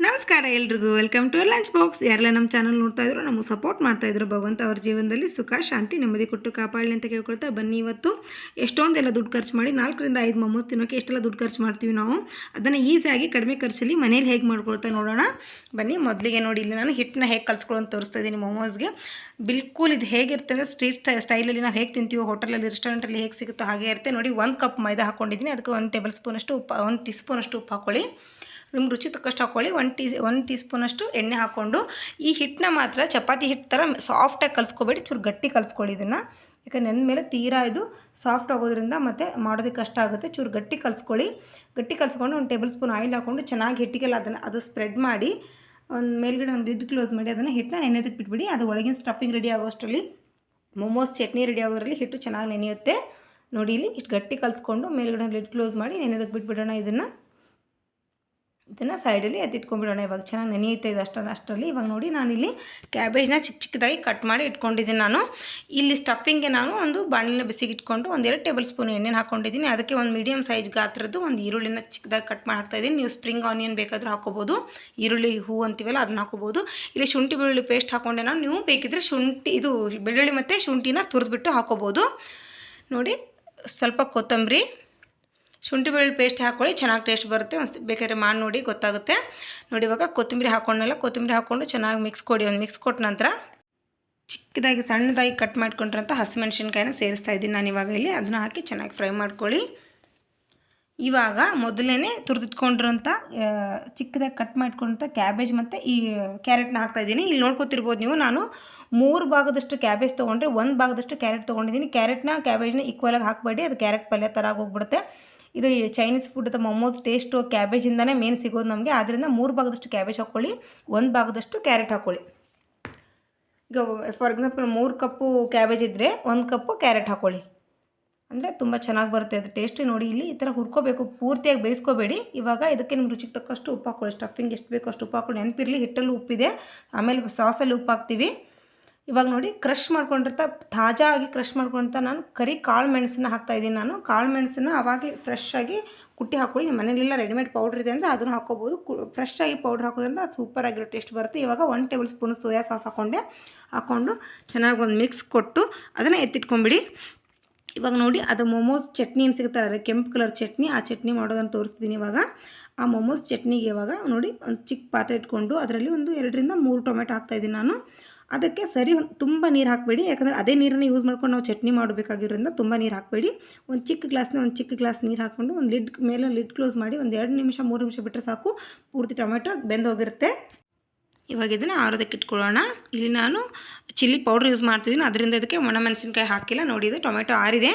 ನಮಸ್ಕಾರ ಎಲ್ರಿಗೂ, welcome to lunch box. ಯಾರೆಲ್ಲ ನಮ್ಮ ಚಾನಲ್ ನೋಡ್ತಾ ಇದ್ರು, ನಮಗೆ ಸಪೋರ್ಟ್ ಮಾಡ್ತಾ ಇದ್ರು, ಭಗವಂತ ಅವ್ರ ಜೀವನದಲ್ಲಿ ಸುಖ ಶಾಂತಿ ನೆಮ್ಮದಿ ಕೊಟ್ಟು ಕಾಪಾಡಲಿ ಅಂತ ಕೇಳ್ಕೊಳ್ತಾ ಬನ್ನಿ. ಇವತ್ತು ಎಷ್ಟೊಂದೆಲ್ಲ ದುಡ್ಡು ಖರ್ಚು ಮಾಡಿ 4ರಿಂದ 5 ಮೊಮೋಸ್ ತಿನ್ನೋಕ್ಕೆ ಎಷ್ಟೆಲ್ಲ ದುಡ್ಡು ಖರ್ಚು ಮಾಡ್ತೀವಿ ನಾವು, ಅದನ್ನು ಈಸಿಯಾಗಿ ಕಡಿಮೆ ಖರ್ಚಲ್ಲಿ ಮನೇಲಿ ಹೇಗೆ ಮಾಡ್ಕೊಳ್ತಾ ನೋಡೋಣ ಬನ್ನಿ. ಮೊದಲಿಗೆ ನೋಡಿ, ಇಲ್ಲಿ ನಾನು ಹಿಟ್ಟನ್ನ ಹೇಗೆ ಕಲಿಸ್ಕೊಳ್ಳೋದು ತೋರಿಸ್ತಾ ಇದ್ದೀನಿ ಮೊಮೋಸ್ಗೆ. ಬಿಲ್ಕುಲ್ ಇದು ಹೇಗಿರುತ್ತೆ ಅಂದರೆ ಸ್ಟ್ರೀಟ್ ಸ್ಟೈಲಲ್ಲಿ ನಾವು ಹೇಗೆ ತಿಂತೀವೋ, ಹೋಟೆಲಲ್ಲಿ ರೆಸ್ಟೋರೆಂಟಲ್ಲಿ ಹೇಗೆ ಸಿಗುತ್ತೋ ಹಾಗೆ ಇರುತ್ತೆ. ನೋಡಿ, 1 ಕಪ್ ಮೈದಾ ಹಾಕ್ಕೊಂಡಿದ್ದೀನಿ, ಅದಕ್ಕೆ 1 ಟೇಬಲ್ ಸ್ಪೂನಷ್ಟು ಉಪ್ಪು, 1 ಟೀ ಸ್ಪೂನಷ್ಟು ಉಪ್ಪು ಹಾಕ್ಕೊಳ್ಳಿ. ನಿಮ್ಗೆ ರುಚಿ ತಕ್ಕಷ್ಟು ಹಾಕ್ಕೊಳ್ಳಿ. 1 ಟೀ ಸ್ಪೂನಷ್ಟು ಎಣ್ಣೆ ಹಾಕ್ಕೊಂಡು ಈ ಹಿಟ್ಟನ್ನ ಮಾತ್ರ ಚಪಾತಿ ಹಿಟ್ಟು ಥರ ಸಾಫ್ಟಾಗಿ ಕಲಿಸ್ಕೋಬೇಡಿ, ಚೂರು ಗಟ್ಟಿ ಕಲಿಸ್ಕೊಳ್ಳಿ ಇದನ್ನು. ಯಾಕಂದರೆ ನೆಂದ ಮೇಲೆ ತೀರಾ ಇದು ಸಾಫ್ಟ್ ಆಗೋದ್ರಿಂದ ಮತ್ತು ಮಾಡೋದಕ್ಕೆ ಕಷ್ಟ ಆಗುತ್ತೆ. ಚೂರು ಗಟ್ಟಿ ಕಲಿಸ್ಕೊಳ್ಳಿ. ಗಟ್ಟಿ ಕಲಿಸ್ಕೊಂಡು 1 ಟೇಬಲ್ ಸ್ಪೂನ್ ಆಯಿಲ್ ಹಾಕ್ಕೊಂಡು ಚೆನ್ನಾಗಿ ಹಿಟ್ಟಿಗೆಲ್ಲ ಅದು ಸ್ಪ್ರೆಡ್ ಮಾಡಿ ಒಂದು ಮೇಲ್ಗಡೆ ಒಂದು ಲಿಡ್ ಕ್ಲೋಸ್ ಮಾಡಿ ಅದನ್ನು ಹಿಟ್ಟನ್ನ ನೆನೆಯೋದಕ್ಕೆ ಬಿಟ್ಬಿಡಿ. ಅದು ಒಳಗಿನ ಸ್ಟಫಿಂಗ್ ರೆಡಿ ಆಗೋಷ್ಟರಲ್ಲಿ ಮೊಮೋಸ್ ಚಟ್ನಿ ರೆಡಿ ಆಗೋದ್ರಲ್ಲಿ ಹಿಟ್ಟು ಚೆನ್ನಾಗಿ ನೆನೆಯುತ್ತೆ. ನೋಡಿ, ಇಲ್ಲಿ ಇಷ್ಟು ಗಟ್ಟಿ ಕಲಿಸ್ಕೊಂಡು ಮೇಲ್ಗಡೆ ಲಿಡ್ ಕ್ಲೋಸ್ ಮಾಡಿ ನೆನೆಯೋದಕ್ಕೆ ಬಿಟ್ಬಿಡೋಣ. ಇದನ್ನು ಸೈಡಲ್ಲಿ ಎತ್ತಿಟ್ಕೊಂಡ್ಬಿಡೋಣ. ಇವಾಗ ಚೆನ್ನಾಗಿ ನೆನೆಯುತ್ತೆ ಇದು ಅಷ್ಟರಲ್ಲಿ. ಇವಾಗ ನೋಡಿ, ನಾನಿಲ್ಲಿ ಕ್ಯಾಬೇಜ್ನ ಚಿಕ್ಕ ಚಿಕ್ಕದಾಗಿ ಕಟ್ ಮಾಡಿ ಇಟ್ಕೊಂಡಿದ್ದೀನಿ. ನಾನು ಇಲ್ಲಿ ಸ್ಟಫಿಂಗ್ಗೆ ನಾನು ಒಂದು ಬಾಣಲಿನ ಬಿಸಿಗೆ ಇಟ್ಕೊಂಡು 1-2 ಟೇಬಲ್ ಸ್ಪೂನ್ ಎಣ್ಣೆನ ಹಾಕ್ಕೊಂಡಿದ್ದೀನಿ. ಅದಕ್ಕೆ ಒಂದು ಮೀಡಿಯಮ್ ಸೈಜ್ ಗಾತ್ರದ್ದು ಒಂದು ಈರುಳ್ಳಿನ ಚಿಕ್ಕದಾಗಿ ಕಟ್ ಮಾಡಿ ಹಾಕ್ತಾಯಿದ್ದೀನಿ. ನೀವು ಸ್ಪ್ರಿಂಗ್ ಆನಿಯನ್ ಬೇಕಾದರೂ ಹಾಕೋಬೋದು, ಈರುಳ್ಳಿ ಹೂ ಅಂತೀವಲ್ಲ ಅದನ್ನ ಹಾಕೋಬೋದು. ಇಲ್ಲಿ ಶುಂಠಿ ಬೆಳ್ಳುಳ್ಳಿ ಪೇಸ್ಟ್ ಹಾಕ್ಕೊಂಡೆ ನಾನು. ನೀವು ಬೇಕಿದ್ದರೆ ಬೆಳ್ಳುಳ್ಳಿ ಮತ್ತು ಶುಂಠಿನ ತುರಿದ್ಬಿಟ್ಟು ಹಾಕೋಬೋದು. ನೋಡಿ, ಸ್ವಲ್ಪ ಕೊತ್ತಂಬರಿ, ಶುಂಠಿ ಬೆಳ್ಳುಳ್ಳಿ ಪೇಸ್ಟ್ ಹಾಕ್ಕೊಳ್ಳಿ, ಚೆನ್ನಾಗಿ ಟೇಸ್ಟ್ ಬರುತ್ತೆ. ಬೇಕಾದ್ರೆ ಮಾಡಿ ನೋಡಿ, ಗೊತ್ತಾಗುತ್ತೆ. ನೋಡಿ, ಇವಾಗ ಕೊತ್ತಂಬರಿ ಹಾಕ್ಕೊಂಡಲ್ಲ, ಕೊತ್ತಂಬರಿ ಹಾಕ್ಕೊಂಡು ಚೆನ್ನಾಗಿ ಮಿಕ್ಸ್ ಕೊಡಿ. ಒಂದು ಮಿಕ್ಸ್ ಕೊಟ್ಟ ನಂತರ ಚಿಕ್ಕದಾಗಿ ಸಣ್ಣದಾಗಿ ಕಟ್ ಮಾಡ್ಕೊಂಡ್ರಂಥ ಹಸಿಮೆಣ್ಸಿನ್ಕಾಯಿನ ಸೇರಿಸ್ತಾ ಇದ್ದೀನಿ ನಾನು ಇವಾಗ ಇಲ್ಲಿ. ಅದನ್ನ ಹಾಕಿ ಚೆನ್ನಾಗಿ ಫ್ರೈ ಮಾಡ್ಕೊಳ್ಳಿ. ಇವಾಗ ಮೊದಲೇ ತುರಿದಿಟ್ಕೊಂಡಿರೋಂಥ ಚಿಕ್ಕದಾಗಿ ಕಟ್ ಮಾಡ್ಕೊಂಡಂಥ ಕ್ಯಾಬೇಜ್ ಮತ್ತು ಈ ಕ್ಯಾರೆಟ್ನ ಹಾಕ್ತಾಯಿದ್ದೀನಿ. ಇಲ್ಲಿ ನೋಡ್ಕೊತಿರ್ಬೋದು ನೀವು, ನಾನು 3 ಭಾಗದಷ್ಟು ಕ್ಯಾಬೇಜ್ ತೊಗೊಂಡ್ರೆ 1 ಭಾಗದಷ್ಟು ಕ್ಯಾರೆಟ್ ತೊಗೊಂಡಿದ್ದೀನಿ. ಕ್ಯಾಬೇಜ್ನ ಈಕ್ವಲಾಗಿ ಹಾಕಬೇಡಿ, ಅದು ಕ್ಯಾರೆಟ್ ಪಲ್ಯ ಥರ ಆಗೋಗ್ಬಿಡುತ್ತೆ. ಇದು ಚೈನೀಸ್ ಫುಡ್ ಅಥವಾ ಮೊಮೋಸ್ ಟೇಸ್ಟು ಕ್ಯಾಬೇಜಿಂದನೇ ಮೇನ್ ಸಿಗೋದು ನಮಗೆ. ಆದ್ದರಿಂದ 3 ಭಾಗದಷ್ಟು ಕ್ಯಾಬೇಜ್ ಹಾಕ್ಕೊಳ್ಳಿ, 1 ಭಾಗದಷ್ಟು ಕ್ಯಾರೆಟ್ ಹಾಕ್ಕೊಳ್ಳಿ. ಈಗ ಫಾರ್ ಎಕ್ಸಾಂಪಲ್ 3 ಕಪ್ಪು ಕ್ಯಾಬೇಜ್ ಇದ್ದರೆ 1 ಕಪ್ಪು ಕ್ಯಾರೆಟ್ ಹಾಕ್ಕೊಳ್ಳಿ, ಅಂದರೆ ತುಂಬ ಚೆನ್ನಾಗಿ ಬರುತ್ತೆ ಅದು ಟೇಸ್ಟ್. ನೋಡಿ, ಇಲ್ಲಿ ಈ ಥರ ಹುರ್ಕೋಬೇಕು, ಪೂರ್ತಿಯಾಗಿ ಬೇಯಿಸ್ಕೋಬೇಡಿ. ಇವಾಗ ಇದಕ್ಕೆ ನಿಮ್ಮ ರುಚಿಗೆ ತಕ್ಕಷ್ಟು ಉಪ್ಪು ಹಾಕ್ಕೊಳ್ಳಿ. ಸ್ಟಫಿಂಗ್ ಎಷ್ಟು ಬೇಕೋ ಅಷ್ಟು ಉಪ್ಪು ಹಾಕ್ಕೊಳ್ಳಿ. ನೆನಪಿರಲಿ, ಹಿಟ್ಟಲ್ಲೂ ಉಪ್ಪಿದೆ, ಆಮೇಲೆ ಸಾಸಲ್ಲಿ ಉಪ್ಪು ಹಾಕ್ತೀವಿ. ಇವಾಗ ನೋಡಿ, ಕ್ರಷ್ ತಾಜಾ ಆಗಿ ಕ್ರಷ್ ಮಾಡ್ಕೊಂತ ನಾನು ಕಾಳು ಮೆಣಸನ್ನ ಹಾಕ್ತಾಯಿದ್ದೀನಿ. ನಾನು ಕಾಳು ಮೆಣಸನ್ನ ಅವಾಗೆ ಫ್ರೆಶ್ ಆಗಿ ಕುಟ್ಟಿ ಹಾಕ್ಕೊಳ್ಳಿ. ನಿಮ್ಮ ಮನೇಲೆಲ್ಲ ರೆಡಿಮೇಡ್ ಪೌಡ್ರ್ ಇದೆ ಅಂದರೆ ಅದನ್ನು ಹಾಕ್ಕೋಬೋದು. ಫ್ರೆಶ್ ಆಗಿ ಪೌಡ್ರ್ ಹಾಕೋದ್ರಿಂದ ಅದು ಸೂಪರಾಗಿರೋ ಟೇಸ್ಟ್ ಬರುತ್ತೆ. ಇವಾಗ 1 ಟೇಬಲ್ ಸ್ಪೂನ್ ಸೋಯಾ ಸಾಸ್ ಹಾಕ್ಕೊಂಡು ಚೆನ್ನಾಗಿ ಒಂದು ಮಿಕ್ಸ್ ಕೊಟ್ಟು ಅದನ್ನು ಎತ್ತಿಟ್ಕೊಂಬಿಡಿ. ಇವಾಗ ನೋಡಿ, ಅದು ಮೊಮೋಸ್ ಚಟ್ನಿ ಏನು ಸಿಗುತ್ತಲ್ಲ, ಕೆಂಪು ಕಲರ್ ಚಟ್ನಿ, ಆ ಚಟ್ನಿ ಮಾಡೋದನ್ನು ತೋರಿಸ್ತಿದ್ದೀನಿ ಇವಾಗ. ಆ ಮೊಮೋಸ್ ಚಟ್ನಿಗೆ ಇವಾಗ ನೋಡಿ, ಒಂದು ಚಿಕ್ಕ ಪಾತ್ರೆ ಇಟ್ಕೊಂಡು ಅದರಲ್ಲಿ ಒಂದು 2-3 ಟೊಮೆಟೊ ಹಾಕ್ತಾಯಿದ್ದೀನಿ ನಾನು. ಅದಕ್ಕೆ ತುಂಬ ನೀರು ಹಾಕಬೇಡಿ, ಯಾಕಂದರೆ ಅದೇ ನೀರನ್ನು ಯೂಸ್ ಮಾಡ್ಕೊಂಡು ನಾವು ಚಟ್ನಿ ಮಾಡಬೇಕಾಗಿರೋದ್ರಿಂದ ತುಂಬ ನೀರು ಹಾಕಬೇಡಿ. ಒಂದು ಚಿಕ್ಕ ಗ್ಲಾಸ್ ನೀರು ಹಾಕ್ಕೊಂಡು ಒಂದು ಲಿಡ್ ಕ್ಲೋಸ್ ಮಾಡಿ ಒಂದು 2 ನಿಮಿಷ 3 ನಿಮಿಷ ಬಿಟ್ಟರೆ ಸಾಕು, ಪೂರ್ತಿ ಟೊಮೆಟೊ ಬೆಂದೋಗಿರುತ್ತೆ. ಇವಾಗ ಇದನ್ನು ಆರೋದಕ್ಕೆ ಇಟ್ಕೊಳ್ಳೋಣ. ಇಲ್ಲಿ ನಾನು ಚಿಲ್ಲಿ ಪೌಡ್ರ್ ಯೂಸ್ ಮಾಡ್ತಿದ್ದೀನಿ, ಅದರಿಂದ ಇದಕ್ಕೆ ಒಣಮೆಣಸಿನ್ಕಾಯಿ ಹಾಕಿಲ್ಲ. ನೋಡಿ, ಇದು ಟೊಮೆಟೊ ಆರಿದೆ.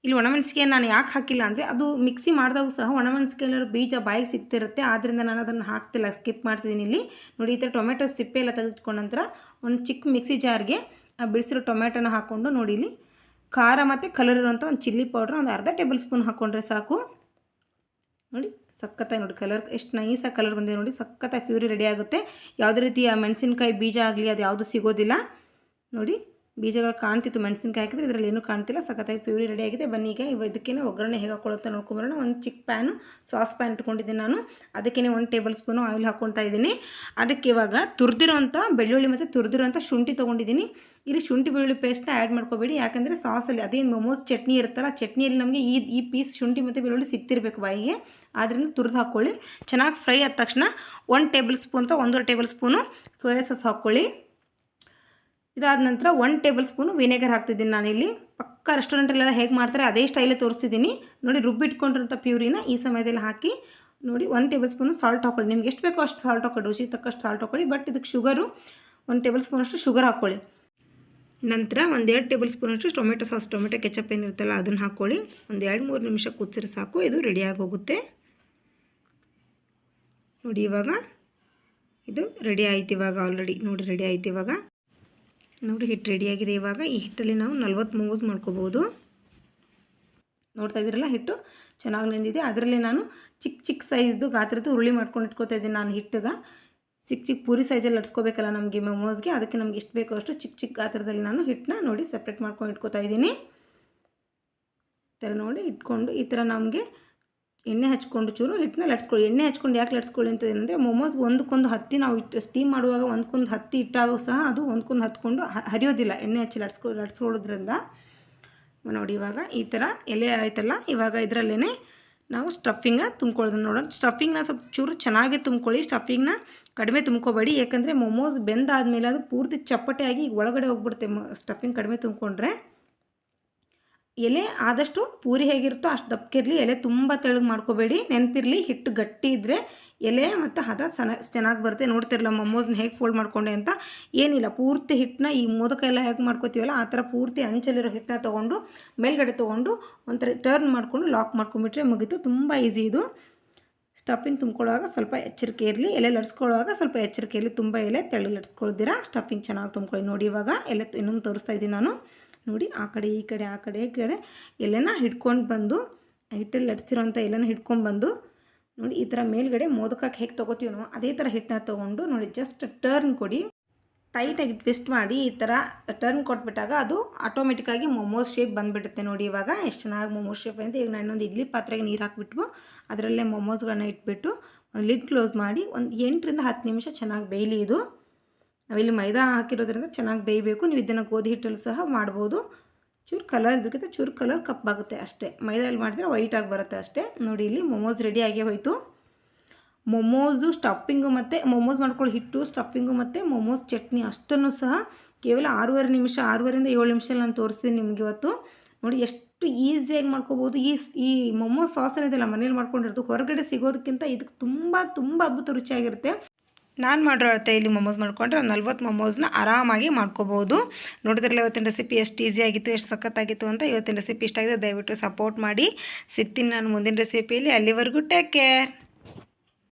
ಇಲ್ಲಿ ಒಣಮೆಣಸಿನ್ಕಾಯಿ ನಾನು ಯಾಕೆ ಹಾಕಿಲ್ಲ ಅಂದರೆ, ಅದು ಮಿಕ್ಸಿ ಮಾಡಿದಾಗೂ ಸಹ ಒಣಮೆಣಸಿನ್ಕಾಯಿ ಬೀಜ ಬಾಯಿಗೆ ಸಿಗ್ತಿರುತ್ತೆ, ಆದ್ದರಿಂದ ನಾನು ಅದನ್ನು ಹಾಕ್ತಿಲ್ಲ, ಸ್ಕಿಪ್ ಮಾಡ್ತಿದ್ದೀನಿ. ಇಲ್ಲಿ ನೋಡಿ, ಈ ಥರ ಟೊಮೆಟೊ ಸಿಪ್ಪೆ ಎಲ್ಲ ತೆಗೆದುಕೊಂಡ ನಂತರ ಒಂದು ಚಿಕ್ಕ ಮಿಕ್ಸಿ ಜಾರ್ಗೆ ಬಿಡಿಸಿರೋ ಟೊಮೆಟೊನ ಹಾಕ್ಕೊಂಡು, ನೋಡಿ ಇಲ್ಲಿ ಖಾರ ಮತ್ತು ಕಲರ್ ಇರುವಂಥ ಒಂದು ಚಿಲ್ಲಿ ಪೌಡ್ರ್ ಒಂದು ಅರ್ಧ ಟೇಬಲ್ ಸ್ಪೂನ್ ಹಾಕ್ಕೊಂಡ್ರೆ ಸಾಕು. ನೋಡಿ, ಸಖತ್ತಾಗಿ ನೋಡಿ ಕಲರ್ ಎಷ್ಟು ನೈಸಾಗಿ ಕಲರ್ ಬಂದಿದೆ. ನೋಡಿ, ಸಖತ್ತಾಗಿ ಪ್ಯೂರಿ ರೆಡಿ ಆಗುತ್ತೆ. ಯಾವುದೇ ರೀತಿಯ ಮೆಣಸಿನ್ಕಾಯಿ ಬೀಜ ಆಗಲಿ ಅದು ಯಾವುದು ಸಿಗೋದಿಲ್ಲ. ನೋಡಿ, ಬೀಜಗಳು ಕಾಣ್ತಿತ್ತು ಮೆಣಸಿನ್ಕಾಯಿ ಹಾಕಿದ್ರೆ, ಇದರಲ್ಲಿ ಏನೂ ಕಾಣ್ತಿಲ್ಲ. ಸಖತ್ತಾಗಿ ಪ್ಯೂರಿ ರೆಡಿ ಆಗಿದೆ. ಬನ್ನಿ, ಈಗ ಇದಕ್ಕೇ ಒಗ್ಗರಣೆ ಹೇಗೆ ಹಾಕೊಳ್ಳುತ್ತೆ ನೋಡ್ಕೊಂಬರೋಣ. ಒಂದು ಚಿಕ್ಕ ಸಾಸ್ ಪ್ಯಾನ್ ಇಟ್ಕೊಂಡಿದ್ದೀನಿ ನಾನು. ಅದಕ್ಕೇ 1 ಟೇಬಲ್ ಸ್ಪೂನು ಆಯಿಲ್ ಹಾಕ್ಕೊಳ್ತಾ ಇದ್ದೀನಿ. ಅದಕ್ಕೆ ಇವಾಗ ತುರಿದಿರೋಂಥ ಬೆಳ್ಳುಳ್ಳಿ ಮತ್ತು ತುರಿದಿರೋಂಥ ಶುಂಠಿ ತೊಗೊಂಡಿದ್ದೀನಿ. ಇಲ್ಲಿ ಶುಂಠಿ ಬೆಳ್ಳುಳ್ಳಿ ಪೇಸ್ಟ್ನ ಆ್ಯಡ್ ಮಾಡ್ಕೋಬೇಡಿ, ಯಾಕಂದರೆ ಸಾಸಲ್ಲಿ ಅದೇನು ಮೊಮೋಸ್ ಚಟ್ನಿ ಇರುತ್ತಲ್ಲ, ಚಟ್ನಿಯಲ್ಲಿ ನಮಗೆ ಈ ಪೀಸ್ ಶುಂಠಿ ಮತ್ತು ಬೆಳ್ಳುಳ್ಳಿ ಸಿಗ್ತಿರ್ಬೇಕು ಬಾಯಿಗೆ, ಆದ್ದರಿಂದ ತುರಿದು ಹಾಕ್ಕೊಳ್ಳಿ. ಚೆನ್ನಾಗಿ ಫ್ರೈ ಆದ ತಕ್ಷಣ 1 ಟೇಬಲ್ ಸ್ಪೂನ್ ಅಥವಾ 1.5 ಟೇಬಲ್ ಸ್ಪೂನು ಸೋಯಾ ಸಾಸ್ ಹಾಕ್ಕೊಳ್ಳಿ. ಇದಾದ ನಂತರ 1 ಟೇಬಲ್ ಸ್ಪೂನು ವಿನೆಗರ್ ಹಾಕ್ತಿದ್ದೀನಿ ನಾನಿಲ್ಲಿ. ಪಕ್ಕ ರೆಸ್ಟೋರೆಂಟಲ್ಲೆಲ್ಲ ಹೇಗೆ ಮಾಡ್ತಾರೆ ಅದೇ ಸ್ಟೈಲೇ ತೋರಿಸ್ತಿದ್ದೀನಿ. ನೋಡಿ, ರುಬ್ಬಿಟ್ಕೊಂಡಿರೋಂಥ ಪ್ಯೂರಿನ ಈ ಸಮಯದಲ್ಲಿ ಹಾಕಿ. ನೋಡಿ, 1 ಟೇಬಲ್ ಸ್ಪೂನು ಸಾಲ್ಟ್ ಹಾಕ್ಕೊಳ್ಳಿ. ನಿಮ್ಗೆ ಎಷ್ಟು ಬೇಕೋ ಅಷ್ಟು ಸಾಲ್ಟ್ ಹಾಕ್ಕೊಳ್ಳಿ, ರುಚಿಗೆ ತಕ್ಕಷ್ಟು ಸಾಲ್ಟ್ ಹಾಕ್ಕೊಳ್ಳಿ. ಬಟ್ ಇದಕ್ಕೆ ಶುಗರು 1 ಟೇಬಲ್ ಸ್ಪೂನಷ್ಟು ಶುಗರ್ ಹಾಕ್ಕೊಳ್ಳಿ. ನಂತರ 1-2 ಟೇಬಲ್ ಸ್ಪೂನಷ್ಟು ಟೊಮೆಟೊ ಕೆಚಪ್ ಏನಿರುತ್ತಲ್ಲ ಅದನ್ನು ಹಾಕ್ಕೊಳ್ಳಿ. ಒಂದು 2-3 ನಿಮಿಷ ಕುದಿಸಿದ್ರೆ ಸಾಕು, ಇದು ರೆಡಿಯಾಗಿ ಹೋಗುತ್ತೆ. ನೋಡಿ, ಇವಾಗ ಇದು ರೆಡಿ ಆಯ್ತು. ಇವಾಗ ಆಲ್ರೆಡಿ ನೋಡಿ ರೆಡಿ ಆಯ್ತು. ಇವಾಗ ನೋಡಿ, ಹಿಟ್ಟು ರೆಡಿಯಾಗಿದೆ. ಇವಾಗ ಈ ಹಿಟ್ಟಲ್ಲಿ ನಾವು 40 ಮೊಮೋಸ್ ಮಾಡ್ಕೋಬೋದು. ನೋಡ್ತಾ ಇದ್ದೀರಲ್ಲ, ಹಿಟ್ಟು ಚೆನ್ನಾಗಿ ನೆಂದಿದೆ. ಅದರಲ್ಲಿ ನಾನು ಚಿಕ್ಕ ಸೈಜ್ದು ಗಾತ್ರದ್ದು ಉರುಳಿ ಮಾಡ್ಕೊಂಡು ಇಟ್ಕೋತಾ ಇದ್ದೀನಿ ನಾನು. ಹಿಟ್ಟಿಗೆ ಚಿಕ್ಕ ಪೂರಿ ಸೈಜಲ್ಲಿ ಲಟ್ಸ್ಕೋಬೇಕಲ್ಲ ನಮಗೆ ಮೊಮೋಸ್ಗೆ, ಅದಕ್ಕೆ ನಮ್ಗೆ ಎಷ್ಟು ಬೇಕೋ ಅಷ್ಟು ಚಿಕ್ಕ ಗಾತ್ರದಲ್ಲಿ ನಾನು ಹಿಟ್ಟನ್ನ ನೋಡಿ ಸಪ್ರೇಟ್ ಮಾಡ್ಕೊಂಡು ಇಟ್ಕೋತಾ ಇದ್ದೀನಿ. ಈ ಥರ ನೋಡಿ ಇಟ್ಕೊಂಡು, ಈ ಥರ ನಮಗೆ ಎಣ್ಣೆ ಹಚ್ಕೊಂಡು ಚೂರು ಹಿಟ್ಟನ್ನ ಲಟ್ಸ್ಕೊಳ್ಳಿ. ಎಣ್ಣೆ ಹಚ್ಕೊಂಡು ಯಾಕೆ ಲಟ್ಸ್ಕೊಳ್ಳಿ ಅಂತ ಏನಂದರೆ ಮೊಮೋಸ್ಗೆ ಒಂದಕ್ಕೊಂದು ಹತ್ತಿ ನಾವು ಸ್ಟೀಮ್ ಮಾಡುವಾಗ ಒಂದಕ್ಕೊಂದು ಹತ್ತಿ ಇಟ್ಟಾಗೂ ಸಹ ಅದು ಒಂದಕ್ಕೊಂದು ಹತ್ಕೊಂಡು ಹರಿಯೋದಿಲ್ಲ. ಎಣ್ಣೆ ಹಚ್ಚಿ ಲಟ್ಸ್ಕೊಳ್ಳೋದ್ರಿಂದ ನೋಡಿ ಇವಾಗ ಈ ಥರ ಎಲೆ ಆಯ್ತಲ್ಲ. ಇವಾಗ ಇದರಲ್ಲೇ ನಾವು ಸ್ಟಫಿಂಗ ತುಂಬ್ಕೊಳ್ಳೋದನ್ನ ನೋಡೋಣ. ಸ್ಟಫಿಂಗ್ನ ಸ್ವಲ್ಪ ಚೂರು ಚೆನ್ನಾಗಿ ತುಂಬ್ಕೊಳ್ಳಿ. ಸ್ಟಫಿಂಗ್ನ ಕಡಿಮೆ ತುಂಬ್ಕೋಬೇಡಿ, ಯಾಕಂದರೆ ಮೊಮೋಸ್ ಬೆಂದಾದಮೇಲೆ ಅದು ಪೂರ್ತಿ ಚಪ್ಪಟೆಯಾಗಿ ಒಳಗಡೆ ಹೋಗ್ಬಿಡುತ್ತೆ. ಸ್ಟಫಿಂಗ್ ಕಡಿಮೆ ತುಂಬ್ಕೊಂಡ್ರೆ ಎಲೆ ಆದಷ್ಟು ಪೂರಿ ಹೇಗಿರುತ್ತೋ ಅಷ್ಟು ದಪ್ಪಕ್ಕಿರಲಿ. ಎಲೆ ತುಂಬ ತೆಳ್ಳಗೆ ಮಾಡ್ಕೋಬೇಡಿ. ನೆನಪಿರಲಿ, ಹಿಟ್ಟು ಗಟ್ಟಿ ಇದ್ದರೆ ಎಲೆ ಮತ್ತು ಹದ ಚೆನ್ನಾಗಿ ಬರುತ್ತೆ. ನೋಡ್ತಿರಲ್ಲ ಮೊಮೋಸ್ನ ಹೇಗೆ ಫೋಲ್ಡ್ ಮಾಡ್ಕೊಂಡೆ ಅಂತ. ಏನಿಲ್ಲ, ಪೂರ್ತಿ ಹಿಟ್ಟನ್ನ ಈ ಮೋದಕ ಎಲ್ಲ ಹೇಗೆ ಮಾಡ್ಕೋತೀವಲ್ಲ ಆ ಥರ ಪೂರ್ತಿ ಅಂಚಲ್ಲಿರೋ ಹಿಟ್ಟನ್ನ ತೊಗೊಂಡು ಮೇಲ್ಗಡೆ ತೊಗೊಂಡು ಒಂಥರ ಟರ್ನ್ ಮಾಡಿಕೊಂಡು ಲಾಕ್ ಮಾಡ್ಕೊಂಬಿಟ್ರೆ ಮುಗೀತು. ತುಂಬ ಈಸಿ ಇದು. ಸ್ಟಫಿಂಗ್ ತುಂಬ್ಕೊಳ್ಳುವಾಗ ಸ್ವಲ್ಪ ಎಚ್ಚರಿಕೆ ಇರಲಿ. ಎಲೆ ಲಟ್ಸ್ಕೊಳ್ಳುವಾಗ ಸ್ವಲ್ಪ ಎಚ್ಚರಿಕೆ ಇರಲಿ. ತುಂಬ ಎಲೆ ತೆಳ್ಳಗೆ ಲಟ್ಸ್ಕೊಳ್ದಿರಾ ಸ್ಟಫಿಂಗ್ ಚೆನ್ನಾಗಿ ತುಂಬ್ಕೊಳ್ಳಿ. ನೋಡಿ ಇವಾಗ ಎಲೆ ಇನ್ನೊಂದು ತೋರಿಸ್ತಾ ಇದ್ದೀನಿ ನಾನು. ನೋಡಿ ಆ ಕಡೆ ಈ ಕಡೆ ಆ ಕಡೆ ಈ ಕಡೆ ಎಲೆನ ಹಿಡ್ಕೊಂಡು ಬಂದು ಹಿಟ್ಟಲ್ಲಿ ಲಟ್ಸಿರೋಂಥ ಎಲೆನ ಹಿಡ್ಕೊಂಡು ಬಂದು ನೋಡಿ ಈ ಥರ ಮೇಲ್ಗಡೆ ಮೋದಕಕ್ಕೆ ಹೇಗೆ ತೊಗೋತೀವಿ ನಾವು ಅದೇ ಥರ ಹಿಟ್ಟನ್ನ ತೊಗೊಂಡು ನೋಡಿ ಜಸ್ಟ್ ಟರ್ನ್ ಕೊಡಿ. ಟೈಟಾಗಿ ಟ್ವಿಸ್ಟ್ ಮಾಡಿ ಈ ಥರ ಟರ್ನ್ ಕೊಟ್ಬಿಟ್ಟಾಗ ಅದು ಆಟೋಮೆಟಿಕ್ಕಾಗಿ ಮೊಮೋಸ್ ಶೇಪ್ ಬಂದುಬಿಡುತ್ತೆ. ನೋಡಿ ಇವಾಗ ಎಷ್ಟು ಚೆನ್ನಾಗಿ ಮೊಮೋಸ್ ಶೇಪ್ ಅಂತ. ಈಗ ನಾನು ಇನ್ನೊಂದು ಇಡ್ಲಿ ಪಾತ್ರೆಗೆ ನೀರು ಹಾಕಿಬಿಟ್ಟು ಅದರಲ್ಲೇ ಮೊಮೋಸ್ಗಳನ್ನ ಇಟ್ಬಿಟ್ಟು ಒಂದು ಲಿಡ್ ಕ್ಲೋಸ್ ಮಾಡಿ ಒಂದು 8 ರಿಂದ 10 ನಿಮಿಷ ಚೆನ್ನಾಗಿ ಬೇಯಲಿ. ಇದು ನಾವಿಲ್ಲಿ ಮೈದಾ ಹಾಕಿರೋದ್ರಿಂದ ಚೆನ್ನಾಗಿ ಬೇಯಬೇಕು. ನೀವು ಇದನ್ನು ಗೋಧಿ ಹಿಟ್ಟಲ್ಲಿ ಸಹ ಮಾಡ್ಬೋದು. ಚೂರು ಕಲರ್ ಇದಕ್ಕಿಂತ ಚೂರು ಕಲರ್ ಕಪ್ಪಾಗುತ್ತೆ ಅಷ್ಟೇ. ಮೈದಲ್ಲಿ ಮಾಡಿದ್ರೆ ವೈಟಾಗಿ ಬರುತ್ತೆ ಅಷ್ಟೇ. ನೋಡಿ ಇಲ್ಲಿ ಮೊಮೋಸ್ ರೆಡಿಯಾಗಿ ಹೋಯಿತು. ಮೊಮೋಸು ಸ್ಟಫಿಂಗು ಮತ್ತು ಮೊಮೋಸ್ ಮಾಡ್ಕೊಳ್ಳೋ ಹಿಟ್ಟು ಸ್ಟಫಿಂಗು ಮತ್ತು ಮೊಮೋಸ್ ಚಟ್ನಿ ಅಷ್ಟನ್ನು ಸಹ ಕೇವಲ 6.5 ನಿಮಿಷ 6ರಿಂದ 7 ನಿಮಿಷ ನಾನು ತೋರಿಸ್ತೀನಿ ನಿಮಗೆ ಇವತ್ತು. ನೋಡಿ ಎಷ್ಟು ಈಸಿಯಾಗಿ ಮಾಡ್ಕೋಬೋದು. ಈ ಮೊಮೋಸ್ ಸಾಸ್ ಏನಿದೆಲ್ಲ ಮನೇಲಿ ಮಾಡ್ಕೊಂಡಿರೋದು ಹೊರಗಡೆ ಸಿಗೋದಕ್ಕಿಂತ ಇದಕ್ಕೆ ತುಂಬ ತುಂಬ ಅದ್ಭುತ ರುಚಿಯಾಗಿರುತ್ತೆ. ನಾನು ಮಾಡಿರೋ ಅಳತೆಯಲ್ಲಿ ಮೊಮೋಸ್ ಮಾಡಿಕೊಂಡ್ರೆ ಒಂದು 40 ಮೊಮೋಸ್ನ ಆರಾಮಾಗಿ ಮಾಡ್ಕೋಬೋದು. ನೋಡಿದ್ರಲ್ಲ ಇವತ್ತಿನ ರೆಸಿಪಿ ಎಷ್ಟು ಈಸಿಯಾಗಿತ್ತು, ಎಷ್ಟು ಸಖತ್ತಾಗಿತ್ತು ಅಂತ. ಇವತ್ತಿನ ರೆಸಿಪಿ ಇಷ್ಟ ಆಗಿದೆ ದಯವಿಟ್ಟು ಸಪೋರ್ಟ್ ಮಾಡಿ. ಸಿಗ್ತೀನಿ ನಾನು ಮುಂದಿನ ರೆಸಿಪಿಯಲ್ಲಿ. ಅಲ್ಲಿವರೆಗೂ ಟೇಕ್ ಕೇರ್.